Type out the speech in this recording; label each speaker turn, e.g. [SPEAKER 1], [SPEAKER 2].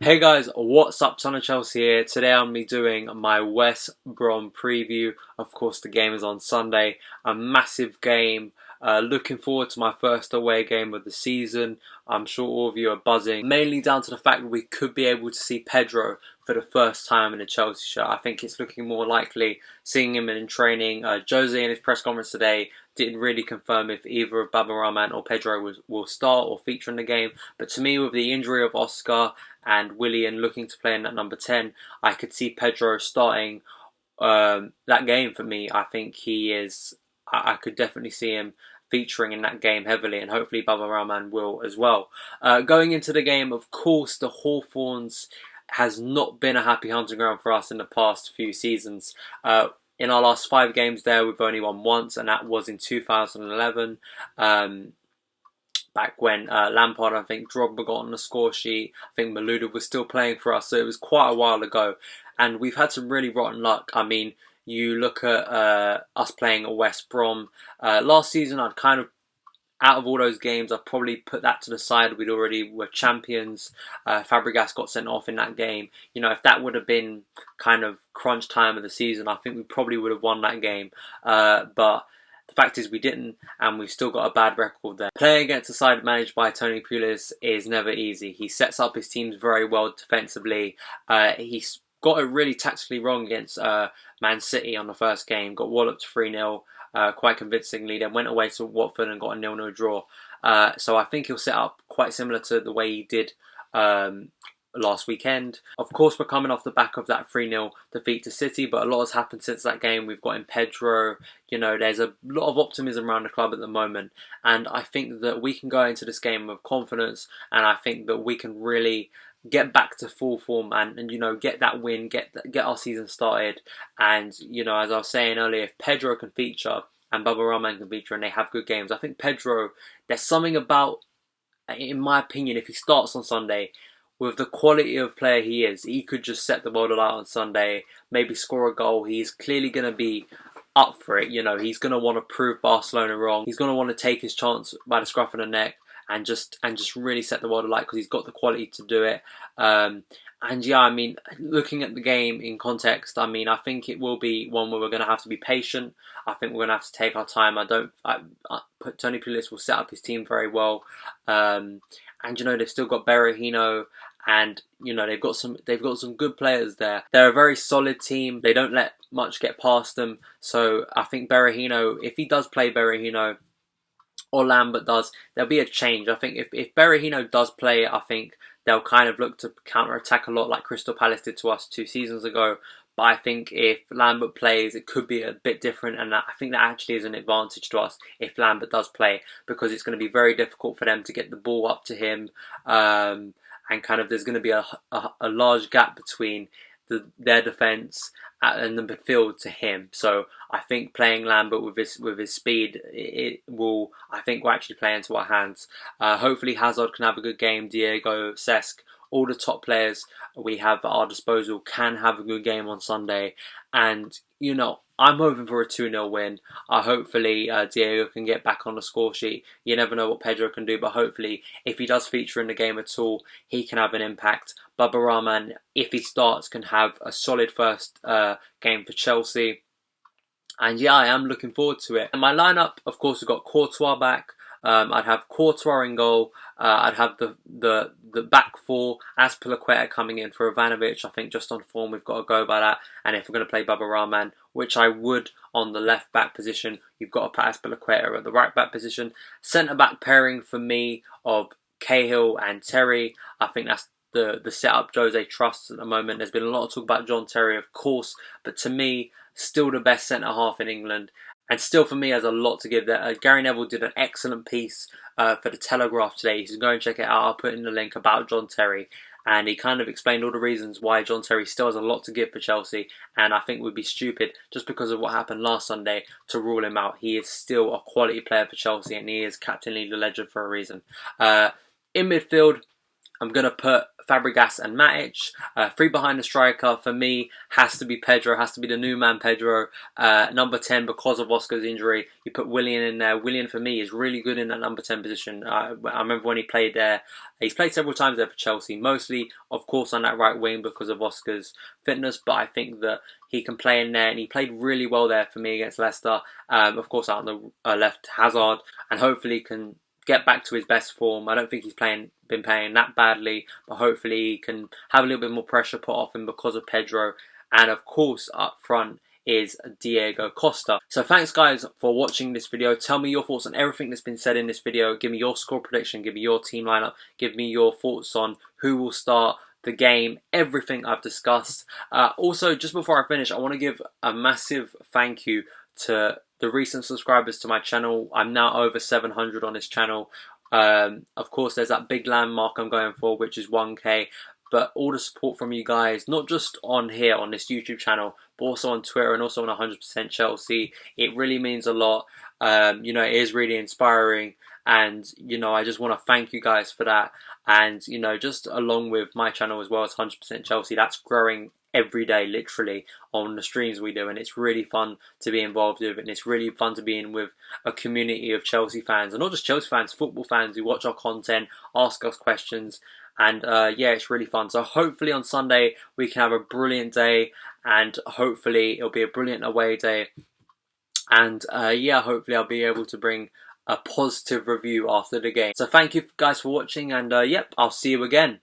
[SPEAKER 1] Hey guys, what's up? Ton of Chelsea here. Today I'm going to be doing my West Brom preview. Of course, the game is on Sunday. A massive game. Looking forward to my first away game of the season. I'm sure all of you are buzzing. Mainly down to the fact that we could be able to see Pedro for the first time in a Chelsea shirt. I think it's looking more likely seeing him in training. Jose in his press conference today didn't really confirm if either of Pedro and Rahman or Pedro will start or feature in the game. But to me, with the injury of Oscar and Willian looking to play in that number 10, I could see Pedro starting that game for me. I think he is. I could definitely see him featuring in that game heavily, and hopefully Pedro and Rahman will as well. Going into the game, of course, the Hawthorns has not been a happy hunting ground for us in the past few seasons. In our last 5 games there, we've only won once, and that was in 2011. Back when Lampard, I think, Drogba got on the score sheet. I think Malouda was still playing for us, so it was quite a while ago. And we've had some really rotten luck. I mean, you look at us playing at West Brom. Last season, I'd kind of, out of all those games, I'd probably put that to the side. We'd already were champions. Fabregas got sent off in that game. You know, if that would have been kind of crunch time of the season, I think we probably would have won that game. But the fact is we didn't, and we've still got a bad record there. Playing against a side managed by Tony Pulis is never easy. He sets up his teams very well defensively. He's got it really tactically wrong against Man City on the first game. Got walloped 3-0 quite convincingly. Then went away to Watford and got a 0-0 draw. So I think he'll set up quite similar to the way he did last weekend. Of course, we're coming off the back of that 3-0 defeat to City, but a lot has happened since that game. We've got in Pedro. You know, there's a lot of optimism around the club at the moment, and I think that we can go into this game with confidence, and I think that we can really get back to full form and you know, get that win, get our season started. And you know, as I was saying earlier, if Pedro can feature and Pedro and Rahman can feature and they have good games, I think Pedro, there's something about, in my opinion, if he starts on Sunday, with the quality of player he is, he could just set the world alight on Sunday, maybe score a goal. He's clearly going to be up for it. You know, he's going to want to prove Barcelona wrong. He's going to want to take his chance by the scruff of the neck and just really set the world alight, because he's got the quality to do it. And yeah, I mean, looking at the game in context, I mean, I think it will be one where we're going to have to be patient. I think we're going to have to take our time. Tony Pulis will set up his team very well. And you know, they've still got Berahino, and you know, they've got some good players there. They're a very solid team. They don't let much get past them. So I think Berahino, if he does play Berahino, or Lambert does, there'll be a change. I think if Berahino does play, I think they'll kind of look to counter-attack a lot like Crystal Palace did to us 2 seasons ago. But I think if Lambert plays, it could be a bit different, and I think that actually is an advantage to us if Lambert does play, because it's going to be very difficult for them to get the ball up to him, and kind of there's going to be a large gap between their defence and the midfield to him. So I think playing Lambert with his speed, it will, I think, will actually play into our hands. Hopefully Hazard can have a good game. Diego, Cesc, all the top players we have at our disposal can have a good game on Sunday. And, you know, I'm hoping for a 2-0 win. Hopefully Diego can get back on the score sheet. You never know what Pedro can do, but hopefully if he does feature in the game at all, he can have an impact. Pedro and Rahman, if he starts, can have a solid first game for Chelsea. And yeah, I am looking forward to it. And my lineup, of course, we've got Courtois back. I'd have Courtois in goal. I'd have the back 4, Azpilicueta coming in for Ivanovic. I think just on form, we've got to go by that. And if we're going to play Pedro and Rahman, which I would on the left back position, you've got to put Azpilicueta at the right back position. Centre back pairing for me of Cahill and Terry. I think that's the setup Jose trusts at the moment. There's been a lot of talk about John Terry, of course, but to me, still the best centre half in England. And still, for me, has a lot to give there. Gary Neville did an excellent piece for the Telegraph today. You can go and check it out. I'll put in the link about John Terry. And he kind of explained all the reasons why John Terry still has a lot to give for Chelsea. And I think it would be stupid, just because of what happened last Sunday, to rule him out. He is still a quality player for Chelsea, and he is captain, leader, legend for a reason. In midfield, I'm going to put Fabregas and Matic. Three behind the striker for me has to be Pedro, has to be the new man Pedro. Number 10, because of Oscar's injury, you put Willian in there. Willian for me is really good in that number 10 position. I remember when he played there. He's played several times there for Chelsea, mostly of course on that right wing because of Oscar's fitness, but I think that he can play in there, and he played really well there for me against Leicester. Of course out on the left, Hazard, and hopefully can get back to his best form. I don't think he's been playing that badly, but hopefully he can have a little bit more pressure put off him because of Pedro. And of course up front is Diego Costa. So thanks guys for watching this video. Tell me your thoughts on everything that's been said in this video. Give me your score prediction, give me your team lineup, give me your thoughts on who will start the game, everything I've discussed. Also, just before I finish, I want to give a massive thank you to the recent subscribers to my channel. I'm now over 700 on this channel. Of course, there's that big landmark I'm going for, which is 1K. But all the support from you guys, not just on here on this YouTube channel, but also on Twitter and also on 100% Chelsea, it really means a lot. You know, it is really inspiring, and you know, I just want to thank you guys for that. And you know, just along with my channel as well as 100% Chelsea, that's growing every day, literally, on the streams we do, and it's really fun to be involved with, and it's really fun to be in with a community of Chelsea fans, and not just Chelsea fans, football fans who watch our content, ask us questions, and yeah, it's really fun. So hopefully on Sunday we can have a brilliant day, and hopefully it'll be a brilliant away day, and yeah, hopefully I'll be able to bring a positive review after the game. So thank you guys for watching, and yep, I'll see you again.